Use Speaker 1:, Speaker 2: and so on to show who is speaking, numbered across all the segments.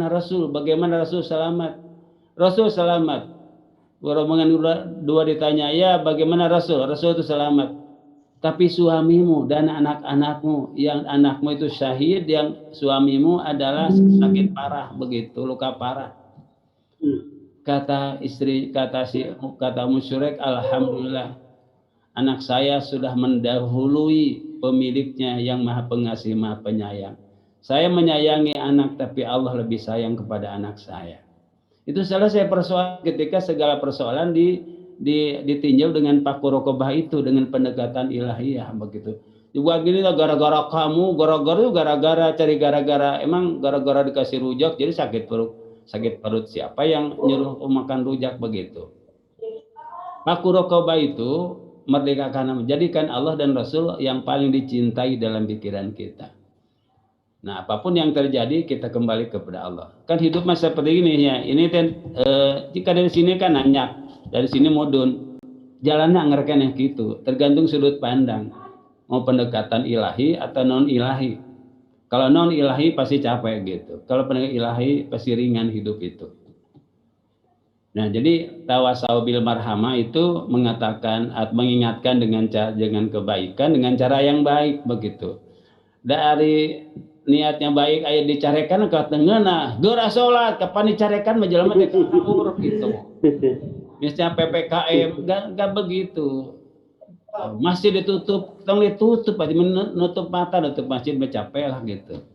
Speaker 1: Rasul, bagaimana Rasul selamat? Rasul selamat. Rombongan dua ditanya, ya bagaimana Rasul? Rasul itu selamat. Tapi suamimu dan anak-anakmu, yang anakmu itu syahid, yang suamimu adalah sakit parah, begitu, luka parah. Kata musyrik, alhamdulillah, anak saya sudah mendahului pemiliknya yang maha pengasih, maha penyayang. Saya menyayangi anak, tapi Allah lebih sayang kepada anak saya. Itu selesai persoalan ketika segala persoalan ditinjau dengan paku rokobah itu, dengan pendekatan ilahiyah begitu. Juga gini lah, gara-gara kamu, gara-gara cari gara-gara, emang gara-gara dikasih rujak jadi sakit perut siapa yang nyuruh makan rujak begitu. Paku rokobah itu merdekakan, menjadikan Allah dan Rasul yang paling dicintai dalam pikiran kita. Nah, apapun yang terjadi kita kembali kepada Allah. Kan hidup masa seperti ini ya. Ini kan jika dari sini kan nanyak, dari sini mudun. Jalannya ngerken yang gitu, tergantung sudut pandang. Mau pendekatan ilahi atau non ilahi. Kalau non ilahi pasti capek gitu. Kalau pendekatan ilahi pasti ringan hidup itu. Nah, jadi tawasau bil marhamah itu mengingatkan dengan kebaikan, dengan cara yang baik begitu. Dari niatnya baik aya dicarekan ke tengena geura salat kapan dicarekan menjelma teh kabur gitu. Misalnya PPKM enggak begitu. Masjid ditutup, tong ditutup aja, menutup mata, nutup masjid capek lah gitu.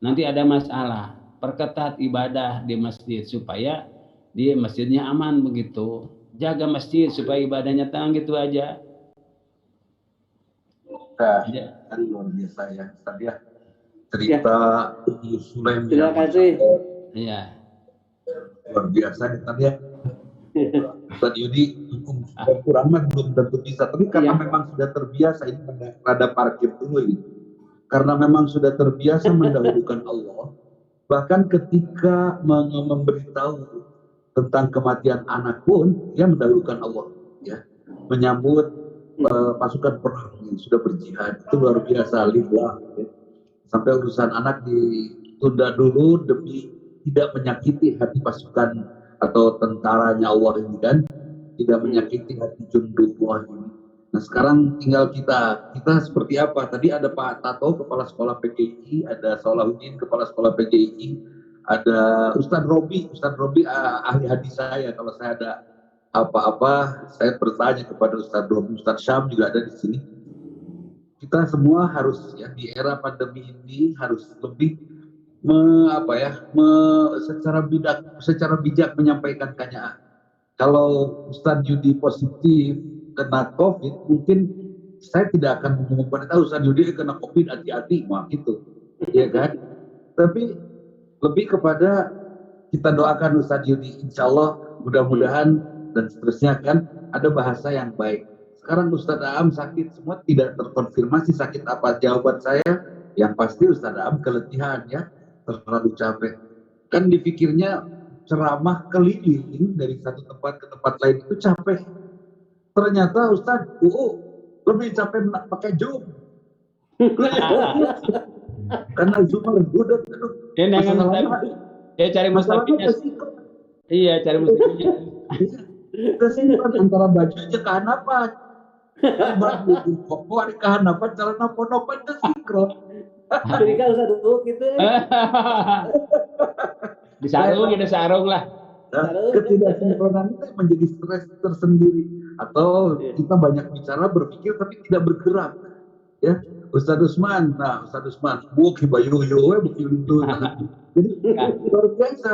Speaker 1: Nanti ada masalah, perketat ibadah di masjid supaya di masjidnya aman begitu. Jaga masjid supaya ibadahnya tenang gitu aja.
Speaker 2: Nah, kan luar biasa ya, tadi ya cerita Sulaim. Terima kasih.
Speaker 1: Iya.
Speaker 2: Luar biasa tadi ya. Ustaz Yudi kurang mah belum tentu bisa, tapi karena memang sudah terbiasa, ini rada parkir dulu ini. Karena memang sudah terbiasa mendahulukan Allah, bahkan ketika memberitahu tentang kematian anak pun dia mendahulukan Allah, ya, menyambut pasukan perang yang sudah berjihad, itu luar biasa, lillah, ya. Sampai urusan anak ditunda dulu demi tidak menyakiti hati pasukan atau tentaranya Allah ini kan, tidak menyakiti hati jundullah ini. Nah sekarang tinggal kita seperti apa? Tadi ada Pak Tato, Kepala Sekolah PGI, ada Salahuddin, Kepala Sekolah PGI, ada Ustadz Robi ahli hadis saya. Kalau saya ada apa-apa, saya bertanya kepada Ustadz Robi, Ustadz Syam juga ada di sini. Kita semua harus ya di era pandemi ini harus lebih secara bijak menyampaikan kanyaah. Kalau Ustadz Yudi positif kena COVID, mungkin saya tidak akan mengumumkan, Ustadz Yudi kena COVID, hati-hati, mah gitu, ya kan? Tapi lebih kepada kita doakan Ustadz Yudi, insya Allah mudah-mudahan dan seterusnya kan ada bahasa yang baik. Sekarang Ustadz Aam sakit, semua tidak terkonfirmasi sakit apa. Jawaban saya yang pasti Ustadz Aam keletihan ya, terlalu capek. Kan dipikirnya ceramah keliling dari satu tempat ke tempat lain itu capek. Ternyata Ustadz lebih capek pakai Zoom. Karena Zoom udah
Speaker 1: cari mustafinya. Iya, cari mustafinya.
Speaker 2: Kesimpan antara baju aja kehanapan. Baju koko ada kehanapan, celana ponopan itu sinkron.
Speaker 3: Jadi kan usah dulu gitu.
Speaker 1: Ada sarung lah.
Speaker 2: Ketidaksinkronan itu menjadi stres tersendiri, atau kita banyak bicara berpikir tapi tidak bergerak. Ya, Ustadz Usman, buki bayu buki itu. Jadi luar biasa.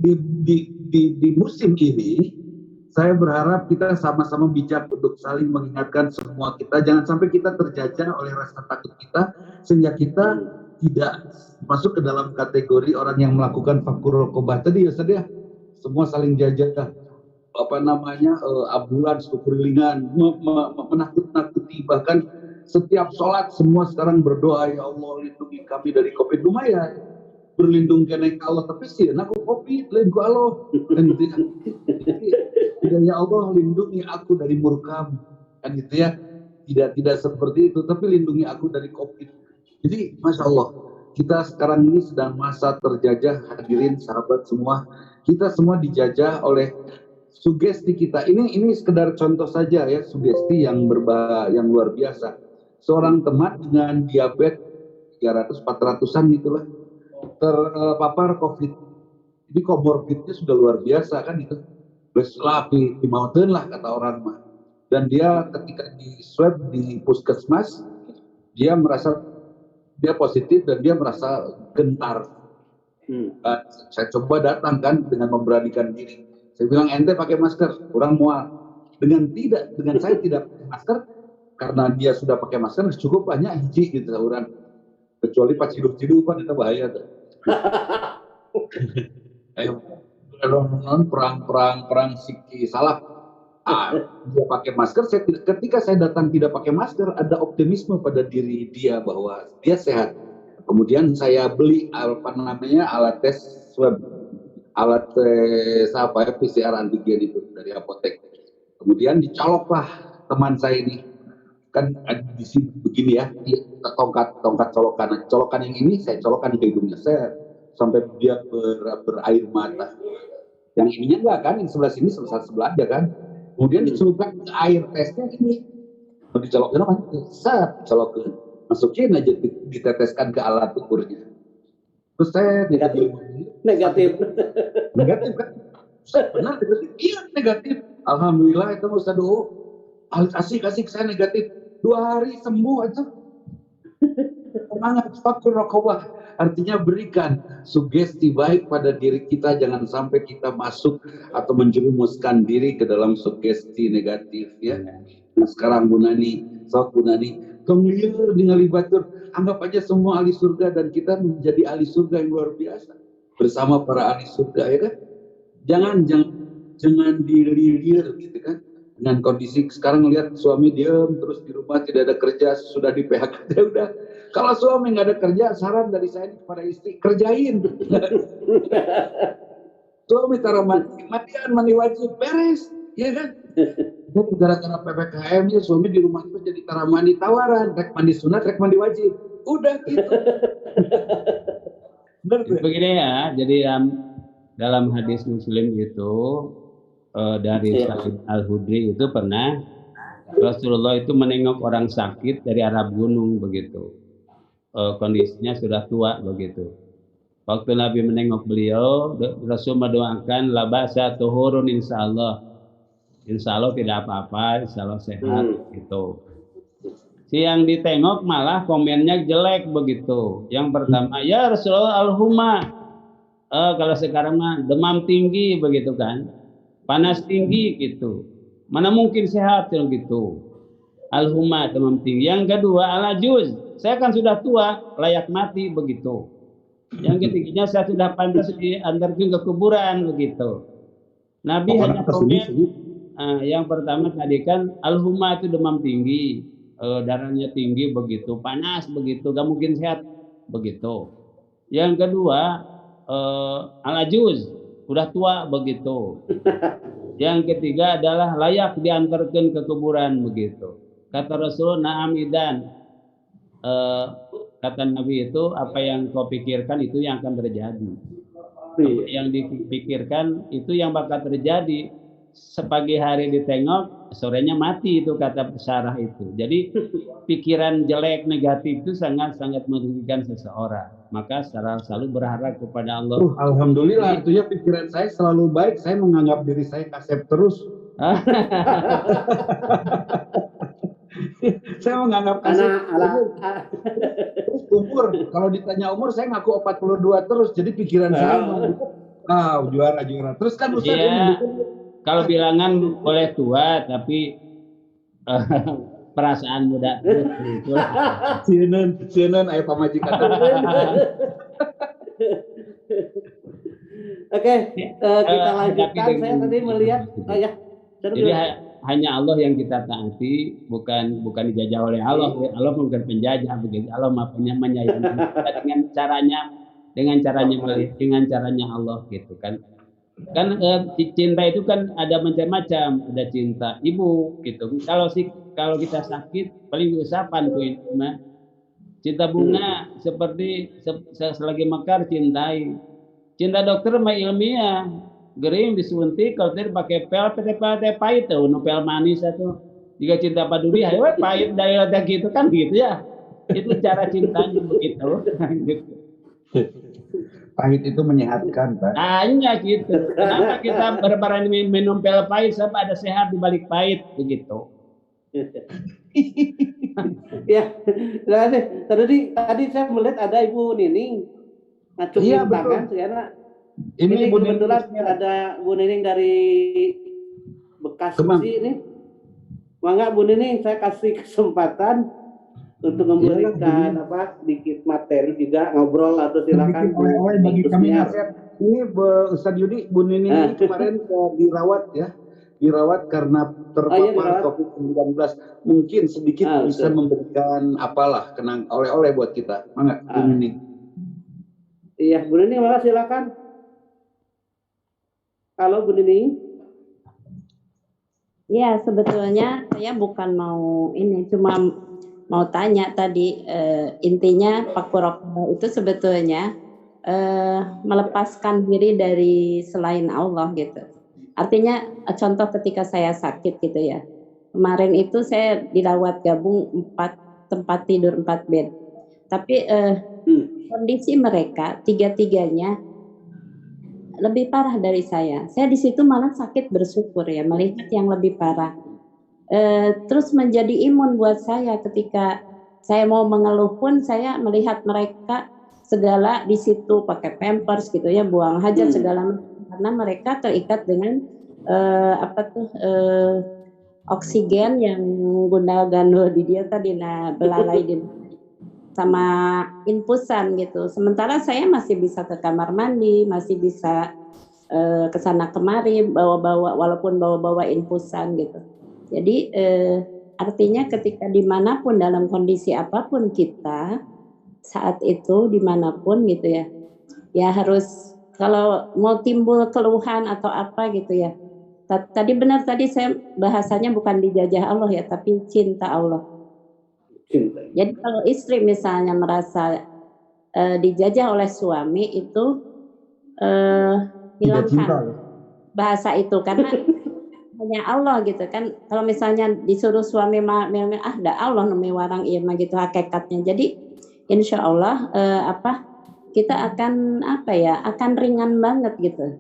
Speaker 2: Di musim ini saya berharap kita sama-sama bijak untuk saling mengingatkan semua kita, jangan sampai kita terjajah oleh rasa takut kita sehingga kita tidak masuk ke dalam kategori orang yang melakukan fakur rokobah tadi ya, Ustadz ya. Semua saling jajah, ambulans, kekelilingan, menakut-nakuti, bahkan setiap sholat semua sekarang berdoa, ya Allah lindungi kami dari COVID. Lumayan berlindung ke Allah, tapi sih aku COVID lain ku Allah kan gitu ya. Jadi, ya Allah lindungi aku dari murkamu kan gitu ya. Tidak seperti itu, tapi lindungi aku dari COVID. Jadi Masya Allah, kita sekarang ini sedang masa terjajah, hadirin sahabat semua. Kita semua dijajah oleh sugesti kita. Ini sekedar contoh saja ya, sugesti yang yang luar biasa. Seorang teman dengan diabetes 300-400an gitulah terpapar COVID. Jadi komorbidnya sudah luar biasa kan itu. Beslah di mountain lah kata orang mah. Dan dia ketika di swab di puskesmas, dia merasa dia positif dan dia merasa gentar. Saya coba datang kan dengan memberanikan diri. Saya bilang ente pakai masker, kurang mual. Dengan saya tidak pakai masker karena dia sudah pakai masker cukup banyak hiji gitu orang. Kecuali pas hidup kan itu bahaya tuh. perang siki salah. Dia pakai masker. Ketika saya datang tidak pakai masker, ada optimisme pada diri dia bahwa dia sehat. Kemudian saya beli alat tes swab, alat tes PCR antigen itu dari apotek. Kemudian dicoloklah teman saya ini, kan di sini begini ya, tongkat colokan yang ini saya colokkan di hidungnya saya sampai dia berair mata. Yang ininya enggak kan, yang sebelah sini sebelah aja kan. Kemudian dicelupkan air tesnya ini, dicolokkan apa? Colokkan, masukin aja, diteteskan ke alat ukurnya. Terus saya negatif kan? Benar negatif? Iya negatif. Alhamdulillah itu Ustaz asik saya negatif. 2 hari sembuh aja. Semangat, fakur rokobah. Artinya berikan sugesti baik pada diri kita, jangan sampai kita masuk atau menjerumuskan diri ke dalam sugesti negatif ya. Nah sekarang Bu Nani, tong lieur ningali batur, anggap aja semua ahli surga dan kita menjadi ahli surga yang luar biasa bersama para ahli surga ya kan. Jangan dililir gitu kan. Dengan kondisi sekarang lihat suami diam terus di rumah tidak ada kerja, sudah di PHK ya udah. Kalau suami nggak ada kerja, saran dari saya kepada istri, kerjain. Suami taruh mandi wajib, beres, ya kan? Gara-gara PPKM ya suami di rumah itu jadi taruh mandi tawaran, rek mandi sunat, rek mandi wajib. Udah gitu.
Speaker 1: Begini ya, jadi dalam hadis Muslim itu dari Sa'id Al-Hudri itu pernah Rasulullah itu menengok orang sakit dari Arab gunung begitu. Kondisinya sudah tua begitu. Waktu Nabi menengok beliau, Rasul mendoakan labasa tuhurun insyaallah. Insyaallah tidak apa-apa, insyaallah sehat gitu. Si yang ditengok malah komennya jelek begitu. Yang pertama, ya Rasulullah al-huma. Kalau sekarang mah demam tinggi begitu kan. Panas tinggi gitu. Mana mungkin sehat gitu. Al-huma demam tinggi. Yang kedua al-ajuz. Saya kan sudah tua, layak mati begitu. Yang ketiganya saya sudah pantas diantarkan ke kuburan begitu. Nabi hanya komen yang pertama tadi kan al-huma itu demam tinggi, darahnya tinggi begitu, panas begitu, gak mungkin sehat begitu. Yang kedua al-ajuz, sudah tua begitu. Yang ketiga adalah layak diantarkan ke kuburan begitu. Kata Rasul, na'am idan. Kata Nabi itu, apa yang kau pikirkan itu yang akan terjadi. Apa yang dipikirkan itu yang bakal terjadi. Sepagi hari ditengok, sorenya mati itu kata syarah itu. Jadi pikiran jelek negatif itu sangat-sangat merugikan seseorang. Maka secara selalu berharap kepada Allah.
Speaker 2: Alhamdulillah, artinya pikiran saya selalu baik. Saya menganggap diri saya kasep terus. Saya menganggap terus umur. Kalau ditanya umur, saya ngaku 42 terus. Jadi pikiran saya juara. Terus kan Ustaz
Speaker 1: kalau bilangan boleh tua, tapi perasaan muda itu.
Speaker 2: Sieun aya pamajikan.
Speaker 3: Oke, kita lanjutkan. Saya tadi melihat
Speaker 1: jadi hanya Allah yang kita taati, bukan dijajah oleh Allah. Allah bukan penjajah begitu. Allah Maha menyayangi kita dengan caranya Allah gitu kan. Kan cinta itu kan ada macam-macam, ada cinta ibu gitu. Kalau kita sakit paling usapan tuh itu mah Cinta bunga seperti selagi mekar cintai. Cinta dokter mah ilmiah. Gering disuntik kalau tadi pakai pel pahit tuh, pel manis itu. Jika cinta paduli, ayo pahit dari gitu kan gitu ya. Itu cara cintanya begitu. Gitu.
Speaker 2: Pahit itu menyehatkan, Pak.
Speaker 1: Hanya gitu. Kenapa kita berbarang minum pel pahit sampai ada sehat di balik pahit begitu.
Speaker 3: Ya, tadi saya melihat ada Ibu Nining ngacungin tangan sekarang. Ini kebetulan ada Bu Nining dari Bekasi ini. Mangga Bu Nining, saya kasih kesempatan untuk memberikan sedikit materi juga, ngobrol atau silakan.
Speaker 2: Oleh bagi kami nasihat. Ini Ustadz Yudi, Bu Nining ini kemarin dirawat ya. Dirawat karena terpapar COVID-19. Mungkin sedikit bisa memberikan kenang oleh-oleh buat kita. Mangga Bu Nining.
Speaker 3: Iya, Bu Nining, mangga silakan. Halo Bu Nining.
Speaker 4: Ya, sebetulnya saya bukan mau ini, cuma mau tanya tadi, intinya Paku-Rokobah itu sebetulnya melepaskan diri dari selain Allah gitu. Artinya contoh ketika saya sakit gitu ya. Kemarin itu saya dirawat gabung 4 tempat tidur 4 bed. Tapi kondisi mereka tiga-tiganya lebih parah dari saya. Saya di situ malah sakit bersyukur ya, melihat yang lebih parah. Terus menjadi imun buat saya ketika saya mau mengeluh pun saya melihat mereka segala di situ pakai pampers gitu ya, buang hajat segala macam karena mereka terikat dengan oksigen yang gundal-gandul di dia tadi belalai di sama infusan gitu. Sementara saya masih bisa ke kamar mandi, masih bisa ke sana kemari walaupun bawa infusan gitu. Jadi artinya ketika dimanapun dalam kondisi apapun kita saat itu dimanapun gitu ya, ya harus kalau mau timbul keluhan atau apa gitu ya. Tadi benar tadi saya bahasanya bukan dijajah Allah ya, tapi cinta Allah. Jadi kalau istri misalnya merasa dijajah oleh suami itu hilangkan bahasa itu karena hanya Allah gitu kan. Kalau misalnya disuruh suami dah Allah numi warang ieu mah gitu hakikatnya. Jadi insya Allah kita akan akan ringan banget gitu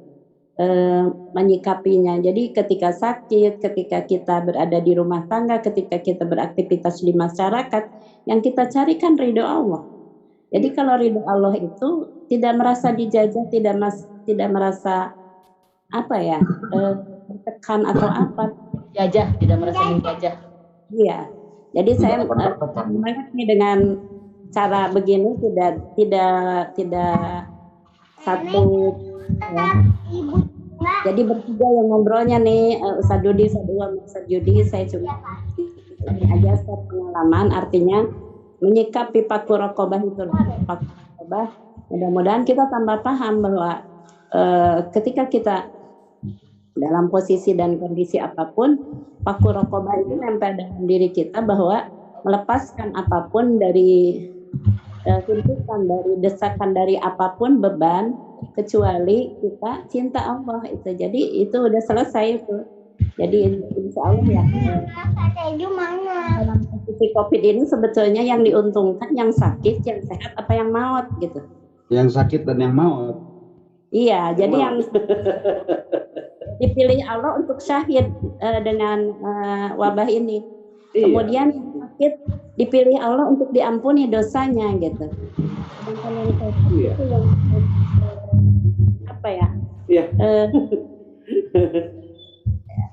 Speaker 4: menyikapinya. Jadi ketika sakit, ketika kita berada di rumah tangga, ketika kita beraktivitas di masyarakat, yang kita carikan ridho Allah. Jadi kalau ridho Allah itu tidak merasa dijajah, tidak merasa tertekan atau apa,
Speaker 5: jajah, tidak merasa dijajah.
Speaker 4: Iya. Jadi saya semangat nih dengan cara begini tidak satu ya. Jadi bertiga yang ngobrolnya nih Ustadz Dudi, Ustadz Yudi, saya cuma aja pengalaman, artinya menyikapi Paku-Rokobah itu Paku-Rokobah. Mudah-mudahan kita tambah paham bahwa ketika kita dalam posisi dan kondisi apapun, Paku-Rokobah itu nempel dalam diri kita bahwa melepaskan apapun dari tuntutan, dari desakan, dari apapun beban, kecuali kita cinta Allah itu. Jadi itu udah selesai itu. Jadi insya Allah ya dalam posisi COVID ini sebetulnya yang diuntungkan yang sakit, yang sehat, apa yang maut gitu.
Speaker 2: Yang sakit dan yang maut.
Speaker 4: Iya, jadi yang dipilih Allah untuk syahid dengan wabah ini. Kemudian yang sakit dipilih Allah untuk diampuni dosanya gitu. Sedangkan yang sakit itu yang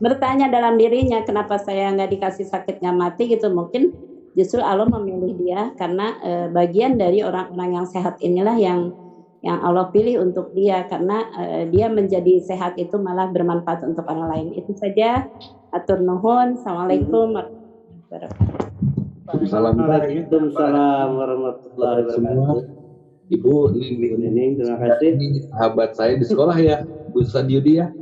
Speaker 4: bertanya dalam dirinya, kenapa saya nggak dikasih sakitnya mati gitu. Mungkin justru Allah memilih dia karena bagian dari orang-orang yang sehat inilah yang Allah pilih untuk dia, karena dia menjadi sehat itu malah bermanfaat untuk orang lain. Itu saja. Atur nuhun. Assalamualaikum warahmatullahi wabarakatuh.
Speaker 3: Waalaikumsalam warahmatullahi wabarakatuh.
Speaker 2: Ibu
Speaker 3: Nining, terima kasih.
Speaker 2: Ini sahabat saya di sekolah ya, Bu Ustadz Yudi ya.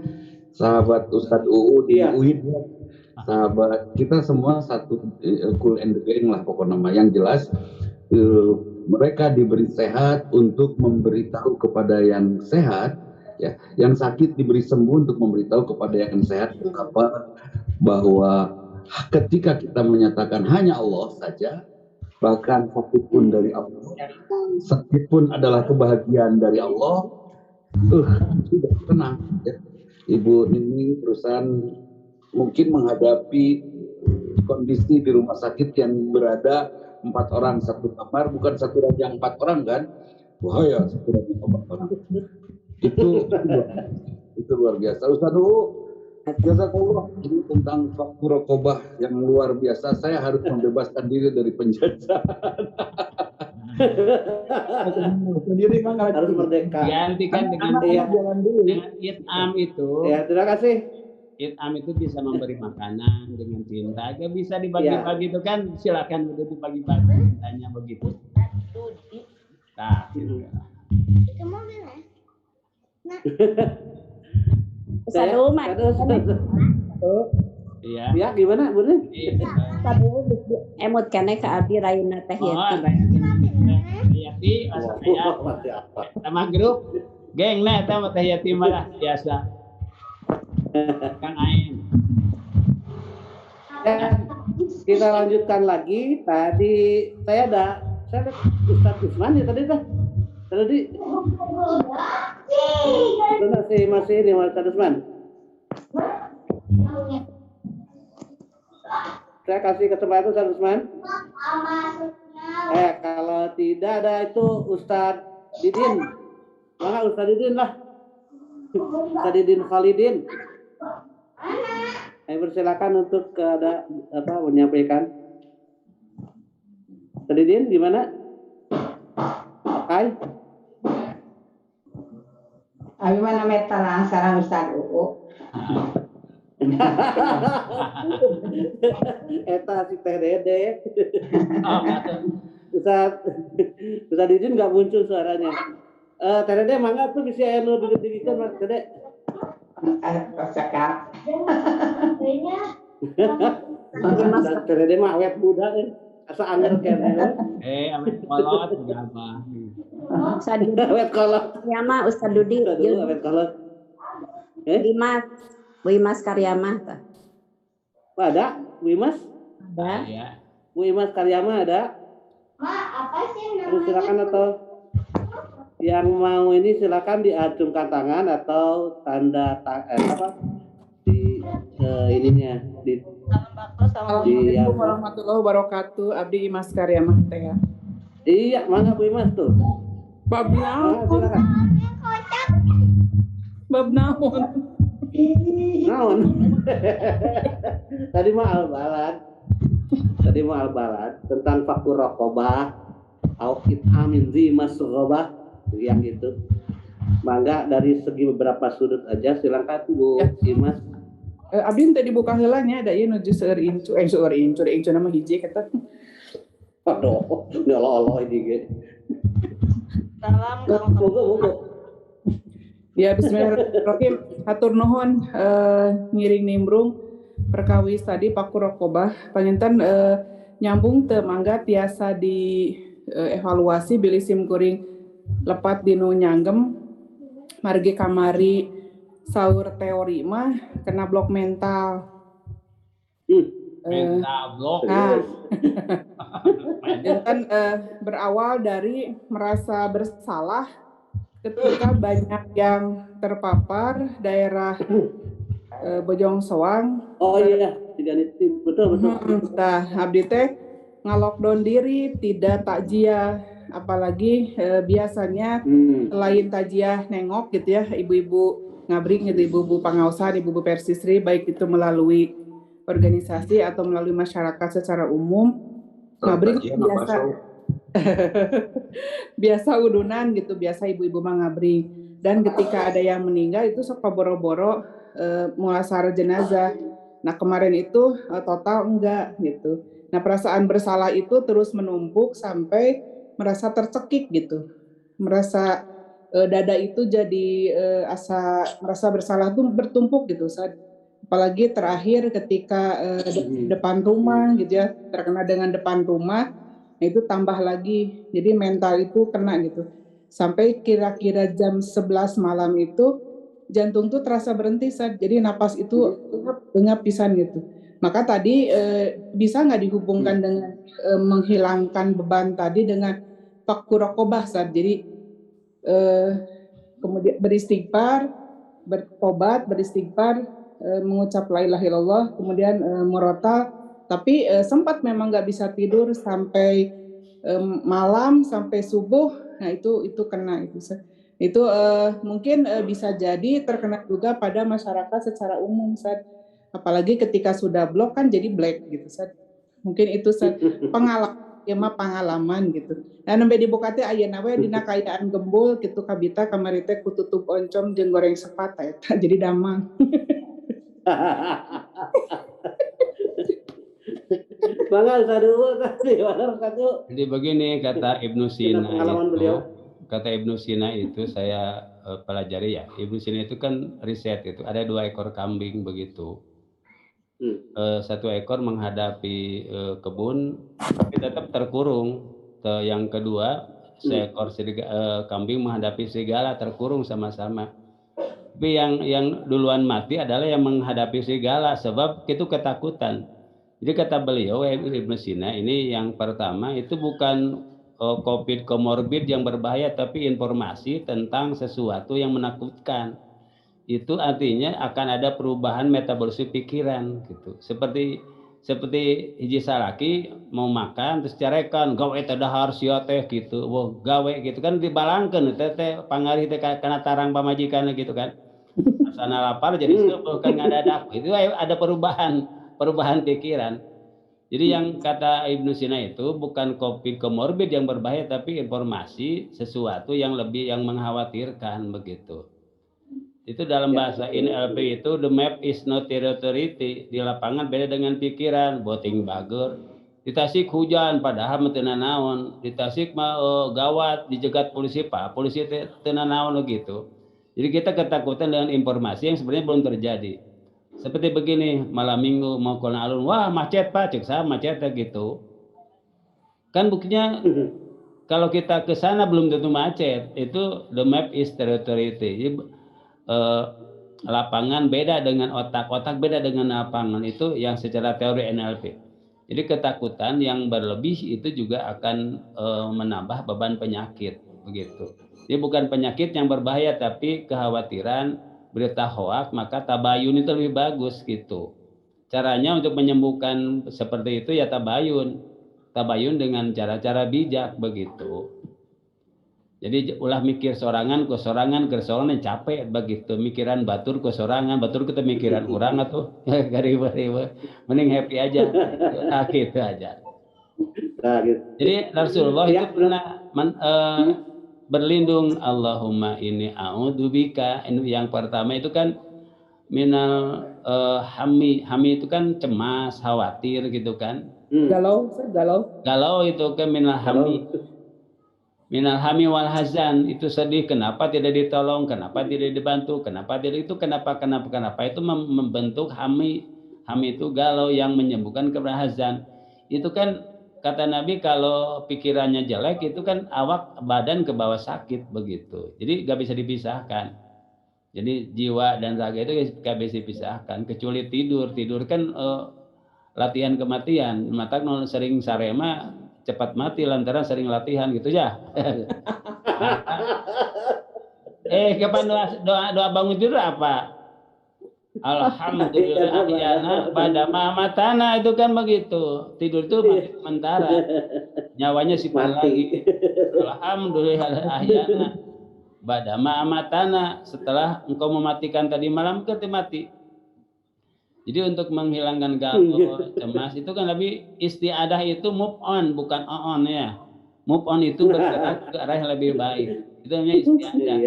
Speaker 2: Sahabat Ustadz UU di UIN ya. Sahabat kita semua satu cool and the gang lah pokoknya. Yang jelas eh, mereka diberi sehat untuk memberitahu kepada yang sehat, ya, yang sakit diberi sembuh untuk memberitahu kepada yang sehat apa bahwa ketika kita menyatakan hanya Allah saja, bahkan sakit pun dari Allah, sakit pun adalah kebahagiaan dari Allah, sudah tenang. Ya. Ibu ini perusahaan mungkin menghadapi kondisi di rumah sakit yang berada 4 orang satu kamar, bukan satu ranjang 4 orang kan? Wah ya, satu ranjang 4 orang. Itu luar biasa. Ustaz jazakallah, ini tentang faktor rokobah yang luar biasa. Saya harus membebaskan diri dari penjajahan.
Speaker 3: Sendiri harus merdeka.
Speaker 1: Digantikan dengan it'am itu.
Speaker 3: Ya, terima kasih.
Speaker 1: It'am itu bisa memberi makanan dengan cinta. Gak bisa dibagi-bagi itu kan, silakan udah dibagi-bagi cintanya begitu. Nah, gitu.
Speaker 4: Sadu mah.
Speaker 1: Iya.
Speaker 3: Ya, gimana, Bun?
Speaker 4: Sadu emot kene ka abdi raina teh
Speaker 1: Yati, sama grup geng nah eta mah teh yatim mah biasa. Kang Ain.
Speaker 3: Ya, kita lanjutkan lagi. Tadi saya ada Ustadz Usman ya tadi tuh. Tadi masih ini Ustadz Usman. Saya kasih kesempatan Ustadz Usman. Kalau tidak ada itu Ustadz Didin. Maka Ustadz Didin lah. Ustadz Didin Khalidin. Saya persilakan untuk ada menyampaikan. Ustadz Didin gimana? Hai.
Speaker 6: Abi mana meta sarang Ustaz Uu.
Speaker 3: Eta si Teh Dede. Ustaz Didin nggak muncul suaranya. Teh Dede mangga tuh bisa anu digigitkan Mas Dede.
Speaker 6: Cakap.
Speaker 3: Teh Dede mah awet muda asa angel kene.
Speaker 1: Awet kolot berapa?
Speaker 4: Ustaz Dudi.
Speaker 3: Awet kolot.
Speaker 4: Ya mah Ustaz Dudi.
Speaker 3: Awet kolot.
Speaker 4: Wimas Karyama tah.
Speaker 3: Ada? Wimas?
Speaker 4: Ada.
Speaker 1: Ya.
Speaker 3: Wimas Karyama ada?
Speaker 6: Apa sih namanya?
Speaker 3: Silakan atau yang mau ini silakan diacungkan tangan atau tanda di ininya di
Speaker 7: Assalamualaikum warahmatullahi wabarakatuh. Abdi Imas Karyama teh.
Speaker 3: Iya, mangga Bu Imas tuh.
Speaker 7: Bab naon?
Speaker 3: Silakan.
Speaker 7: Bab naon?
Speaker 3: Naon? Tadi mah al-balad tentang fakur rokobah au amin zi masrobah yang gitu. Mangga dari segi beberapa sudut aja silakan Bu Imas.
Speaker 7: Abdi teh dibuka heula nya da ieu nuju seueur incu nama hiji kata.
Speaker 3: Aduh, nyolo-olo ini ge.
Speaker 5: Salam
Speaker 3: Moga.
Speaker 7: Ya bismillahirrahmanirrahim. Hatur nuhun ngiring nimbrung perkawis tadi pakur rokobah panginten nyambung teu mangga tiasa di evaluasi bilih sim kuring lepat dinu nyanggem margi kamari saur teori mah kena blok mental.
Speaker 1: Mental blok.
Speaker 7: Nah, dan berawal dari merasa bersalah ketika banyak yang terpapar daerah Bojong Soang.
Speaker 3: Oh iya, betul.
Speaker 7: Nah, abdi teh ngalockdown diri, tidak takjiah, apalagi biasanya selain takjiah nengok gitu ya, ibu-ibu ngabring gitu, ibu-ibu pangaosan, ibu-ibu persisri, baik itu melalui organisasi atau melalui masyarakat secara umum, ngabring biasa udunan gitu, biasa ibu-ibu mah ngabring. Dan ketika ada yang meninggal itu sok boro-boro muasar jenazah. Nah kemarin itu total enggak gitu. Nah perasaan bersalah itu terus menumpuk sampai merasa tercekik gitu, merasa dada itu jadi merasa bersalah tuh bertumpuk gitu. Apalagi terakhir ketika depan rumah gitu ya, terkena dengan depan rumah, itu tambah lagi, jadi mental itu kena gitu. Sampai kira-kira jam 11 malam itu jantung tuh terasa berhenti, Sad. Jadi napas itu bengap pisan gitu. Maka tadi bisa nggak dihubungkan dengan menghilangkan beban tadi dengan fakku rokobah, Sad. Jadi kemudian beristighfar, bertobat, beristighfar, mengucap la ilaha illallah, kemudian murotal. Tapi sempat memang nggak bisa tidur sampai malam, sampai subuh. Nah itu kena itu. Itu mungkin bisa jadi terkena juga pada masyarakat secara umum, Sad. Apalagi ketika sudah blok kan jadi black gitu, Sad. Mungkin itu, Sad, pengalaman gitu. Nah, nembe dibuka teh ayeuna we dina kaayaan gembul kitu kabita kamari teh kututup oncom jeung goreng sepat eta jadi damang.
Speaker 3: Mangga saduhur tadi satu.
Speaker 1: Jadi begini kata Ibnu Sina
Speaker 3: Pengalaman
Speaker 1: itu,
Speaker 3: beliau.
Speaker 1: kata Ibnu Sina itu saya pelajari ya. Ibnu Sina itu kan riset itu ada 2 ekor kambing begitu. 1 ekor menghadapi kebun tapi tetap terkurung. Yang kedua seekor kambing menghadapi serigala terkurung sama-sama. Tapi yang duluan mati adalah yang menghadapi serigala sebab itu ketakutan. Jadi kata beliau Ibnu Sina ini yang pertama itu bukan COVID komorbid yang berbahaya tapi informasi tentang sesuatu yang menakutkan. Itu artinya akan ada perubahan metabolisme pikiran gitu. Seperti hiji salaki mau makan terus carekan gawe teh dahar sia teh gitu. Wah, gawe gitu kan dibalangkeun teh pangarih teh kana tarang pamajikan gitu kan. Asana lapar jadi seueuh kan ngadadak. Itu ada perubahan pikiran. Jadi yang kata Ibnu Sina itu bukan COVID komorbid yang berbahaya tapi informasi sesuatu yang mengkhawatirkan begitu. Itu dalam bahasa NLP itu the map is not territory. Di lapangan beda dengan pikiran, boting bager. Di Tasik hujan padahal teu naon. Di Tasik mah gawat dijegat polisi teu naon gitu. Jadi kita ketakutan dengan informasi yang sebenarnya belum terjadi. Seperti begini, malam minggu mau ke alun, wah macet Pak, cek saya macet gitu. Kan buktinya kalau kita ke sana belum tentu macet. Itu the map is territory. Jadi, lapangan beda dengan otak beda dengan lapangan, itu yang secara teori NLP. Jadi ketakutan yang berlebih itu juga akan menambah beban penyakit begitu. Jadi bukan penyakit yang berbahaya tapi kekhawatiran, berita hoak, maka tabayun itu lebih bagus gitu. Caranya untuk menyembuhkan seperti itu ya tabayun dengan cara-cara bijak begitu. Jadi ulah mikir sorangan capek begitu, mikiran batur kita mikiran orang atuh gariba mending happy aja. Nah, gitu aja.
Speaker 3: Nah, gitu.
Speaker 1: Jadi Rasulullah itu pernah berlindung, Allahumma inni a'udzubika. Yang pertama itu kan minal hami itu kan cemas, khawatir gitu kan. Galau itu kan minal hami wal hazan, itu sedih, kenapa tidak ditolong, kenapa tidak dibantu, kenapa itu membentuk hami itu galau yang menyembuhkan keberhazan. Itu kan kata Nabi kalau pikirannya jelek itu kan awak badan ke bawah sakit begitu. Jadi gak bisa dipisahkan. Jadi jiwa dan raga itu gak bisa dipisahkan kecuali tidur kan latihan kematian. Mata sering sarema cepat mati lantaran sering latihan gitu ya. Kapan doa bangun tidur apa? Alhamdulillah ahyana pada mamatana, itu kan begitu. Tidur itu mati sementara. Nyawanya simpan lagi. Alhamdulillah ahyana pada mamatana, setelah engkau mematikan tadi malam kan mati. Jadi untuk menghilangkan galau, cemas itu kan lebih istiadah itu move on bukan on ya. Move on itu bergerak ke arah yang lebih baik. Itu namanya istiadah.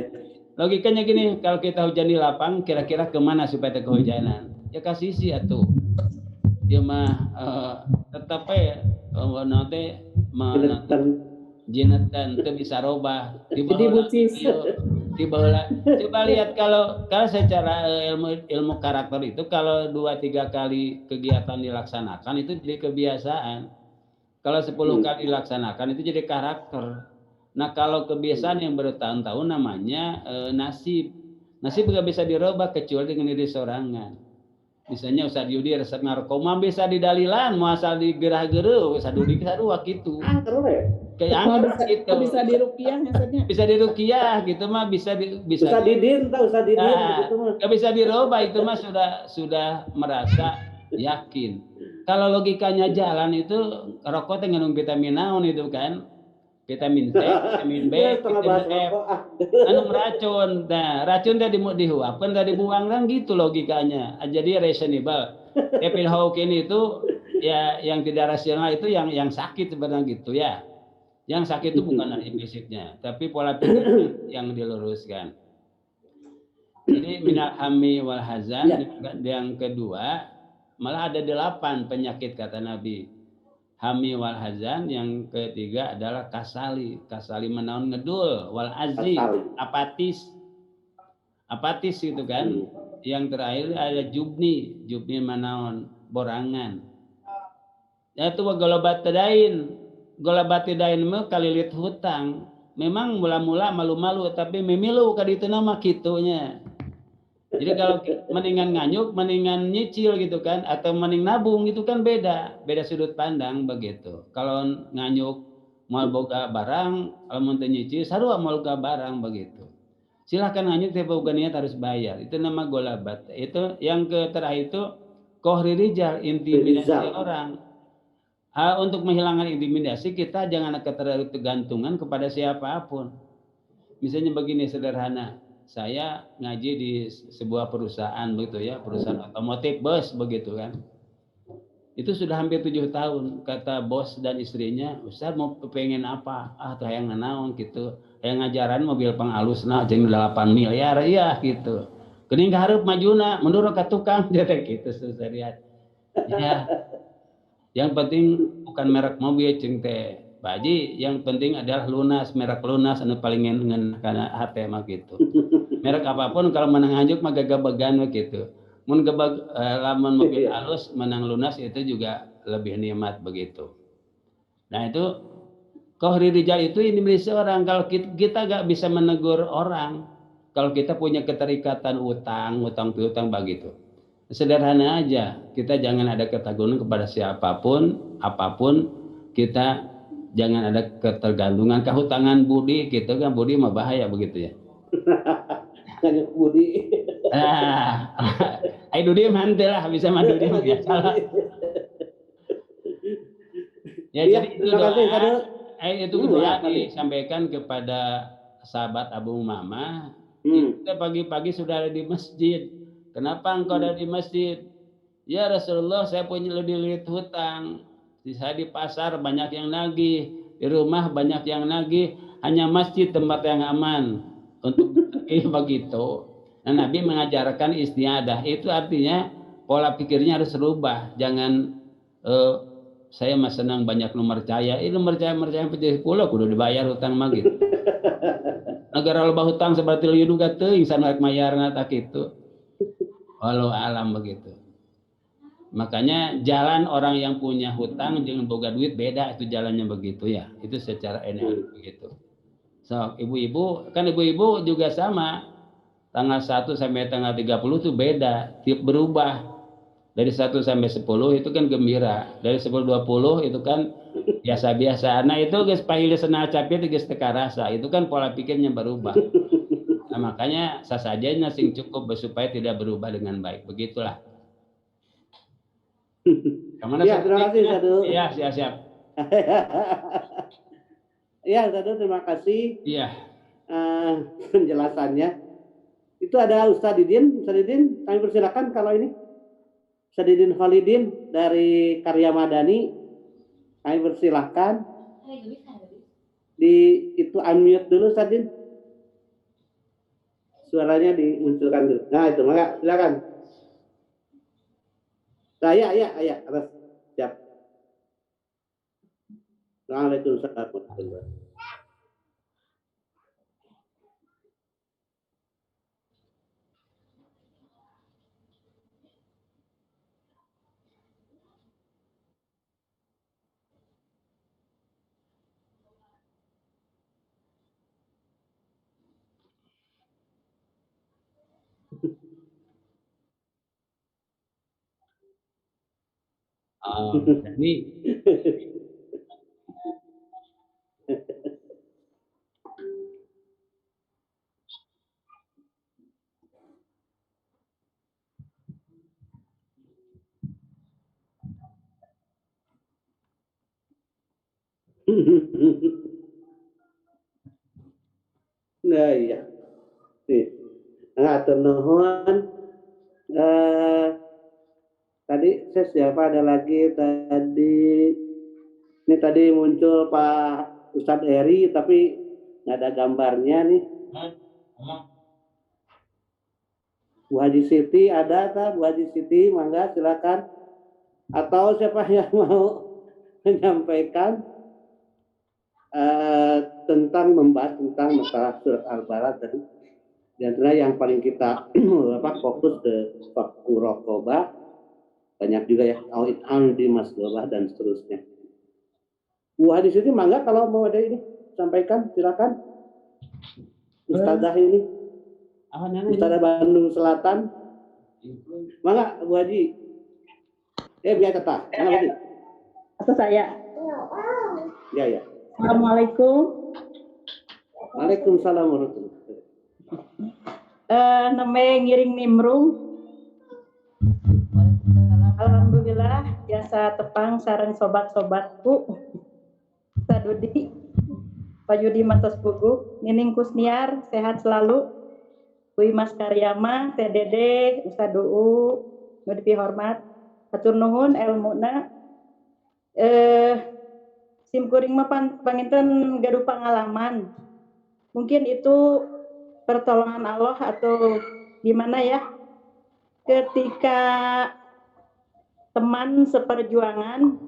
Speaker 1: Logikanya gini, kalau kita hujan di lapang, kira-kira kemana supaya kehujanan? Ya ke sisi atuh. Dia mah tetap nanti jinatan itu bisa robah. Coba lihat kalau secara ilmu karakter itu kalau 2-3 kali kegiatan dilaksanakan itu jadi kebiasaan. Kalau 10 kali dilaksanakan itu jadi karakter. Nah kalau kebiasaan yang bertahun-tahun namanya nasib. Nasib nggak bisa dirubah kecuali dengan diri sorangan. Misalnya Ustaz Yudi resep narkoma bisa didalilan, mau asal digerah-gerah, Ustaz Yudi sadua gitu.
Speaker 3: Angker we.
Speaker 1: Kayak angker gitu.
Speaker 7: Bisa dirupiah misalnya.
Speaker 1: Bisa dirukiah gitu mah bisa
Speaker 3: Ustaz Didin tahu Ustaz Didin gitu mah.
Speaker 1: nggak bisa dirubah itu mah sudah merasa yakin. Kalau logikanya jalan itu rokok mengandung vitamin naon itu kan? Vitamin C, vitamin B, vitamin F. Anu racun. Nah, racun tadi dihuapkan tadi dibuang kan gitu logikanya. Jadi reasonable. Stephen Hawking itu ya yang tidak rasional itu yang sakit sebenarnya gitu ya. Yang sakit itu bukan dari implisitnya, tapi pola pikir yang diluruskan. Jadi minal hammi wal hazan yang kedua malah ada 8 penyakit kata Nabi. Hami wal hazan, yang ketiga adalah kasali menaun ngedul, wal azli apatis gitu kan. Yang terakhir ada jubni menaun borangan. Yaitu golabatidain mah kalilit hutang. Memang mula-mula malu-malu tapi memilu ka ditu nama kitunya. Jadi kalau mendingan nganyuk, mendingan nyicil gitu kan, atau mending nabung itu kan beda sudut pandang begitu. Kalau nganyuk mau boga barang, kalau mau nyicil, sarua mau boga barang begitu. Silahkan nganyuk tapi boga niat harus bayar. Itu nama golabat. Itu yang terakhir itu kohri rijal, intimidasi orang. Untuk menghilangkan intimidasi kita jangan ketergantungan kepada siapapun. Misalnya begini sederhana. Saya ngaji di sebuah perusahaan begitu ya, perusahaan otomotif bos begitu kan. Itu sudah hampir 7 tahun, kata bos dan istrinya, Ustaz mau pengen apa? Tuh yang nanaon gitu. Yang ngajaran mobil pengalus nah jeung 8 miliar ya gitu. Geuning hareup majuna, menurut ka tukang dia gitu susah lihat. Ya. Yang penting bukan merek mobil jeung teh. Pak Haji, yang penting adalah lunas, merek lunas anu paling ngeun kana hate mah gitu. Merek apapun kalau menang anjuk mah gagabagan gitu. Mun lamun mobil halus menang lunas itu juga lebih nikmat begitu. Nah itu kohri rijal itu ini milik seorang. Kalau kita gak bisa menegur orang, kalau kita punya keterikatan utang begitu. Sederhana aja, kita jangan ada ketergantungan kepada siapapun, apapun, kita jangan ada ketergantungan kehutangan budi gitu kan, budi mah bahaya begitu ya.
Speaker 3: Nganyuk budi.
Speaker 1: Ai dudi mantep lah bisa mah dudi mah biasa lah. Ya jadi itu doa. Itu doa disampaikan kepada sahabat Abu Umamah. Kita pagi-pagi sudah ada di masjid. Kenapa engkau ada di masjid? Ya Rasulullah, saya punya lilit hutang. Saya di pasar banyak yang nagih, di rumah banyak yang nagih, hanya masjid tempat yang aman untuk begitu. Nah, Nabi mengajarkan istiadah. Itu artinya pola pikirnya harus berubah. Jangan saya mah senang banyak nomor caya. Nomor caya penjahit pulau kudu dibayar hutang mah gitu. Negara loba hutang seperti lieu duga teuing sanak mayarna tak kitu. Walau alam begitu. Makanya jalan orang yang punya hutang dengan boga duit beda itu jalannya begitu ya. Itu secara energi begitu. So, ibu-ibu juga sama. Tanggal 1 sampai tanggal 30 itu beda, berubah. Dari 1 sampai 10 itu kan gembira. Dari 10-20 itu kan biasa-biasa. Nah itu geus pahili senal capit geus teu karasa. Itu kan pola pikirnya berubah. Nah, makanya sasajanya sing cukup supaya tidak berubah dengan baik. Begitulah.
Speaker 3: Ya, terima kasih Sadu.
Speaker 1: Iya, siap.
Speaker 3: Ya, Sadu, terima kasih.
Speaker 1: Iya.
Speaker 3: Penjelasannya. Itu ada Ustaz Didin, kami persilakan kalau ini. Ustaz Didin Khalidin dari Karya Madani, kami persilahkan. Itu unmute dulu Ustaz Didin. Suaranya dimunculkan dulu. Nah itu, maka silakan. Nah, ya, atas siap. Waalaikumsalam warahmatullahi wabarakatuh.
Speaker 1: Jadi
Speaker 3: Nah iya. Nih. Ngatur nuhun. Tadi saya siapa ada lagi tadi ini tadi muncul Pak Ustadz Eri tapi nggak ada gambarnya nih. Bu Haji Siti ada tak? Bu Haji Siti, mangga silakan. Atau siapa yang mau menyampaikan tentang membahas tentang masalah surat Al-Balad tadi. Di antara yang paling kita fokus ke fakku rokobah, banyak juga ya al di masgobah dan seterusnya. Bu Haji Siti, mangga kalau mau ada ini sampaikan silakan. Ustazah ini, Ustazah Bandung Selatan, mangga Bu Haji. Biar kata, mangga Bu Haji.
Speaker 8: Atau saya.
Speaker 3: Ya.
Speaker 8: Assalamualaikum.
Speaker 3: Waalaikumsalam warahmatullahi wabarakatuh.
Speaker 8: Namanya Ngiring Nimrung. Alhamdulillah biasa tepang sareng sobat-sobatku. Sadudi, Pak Yudi Matos Pugu, Nining Kusniar, sehat selalu. Kui Mas Karyama, TDD, Ustad Duu, Nudipi hormat, hatur nuhun ilmuna. Simkuring mah panginten gaduh pengalaman. Mungkin itu pertolongan Allah atau gimana ya? Ketika teman seperjuangan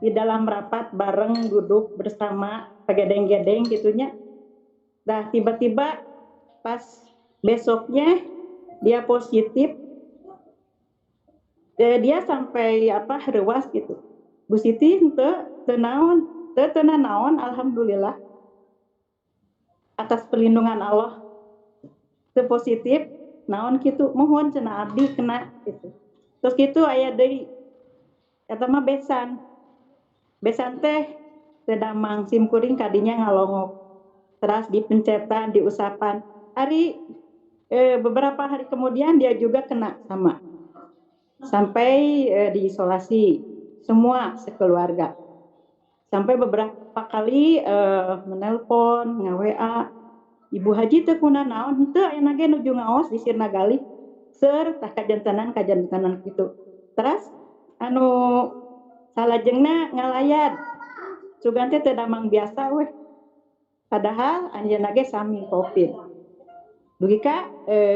Speaker 8: di dalam rapat bareng duduk bersama pegedeng-gedeng gitunya. Nah, tiba-tiba pas besoknya dia positif. Dia sampai rewas gitu. Bu Siti teu naon alhamdulillah. Atas perlindungan Allah. Teu positif naon kitu mohon cenah abdi kena gitu. Terus gitu aya deui eta mah besan. Besan teh teu damang simkuring kadinya ngalongok. Terus dipencetan, diusapan. Beberapa hari kemudian dia juga kena sama. Sampai diisolasi semua sekeluarga. Sampai beberapa kali menelpon, nge-WA, Ibu Haji teu kunaon naon, henteu aya ge nuju ngaos di Sirna Gali. Seur tah kajantenan gitu. Terus salajengna ngalayat. Sugan teh teu damang biasa weh. Padahal anjeunna ge sami Covid. Dugi ka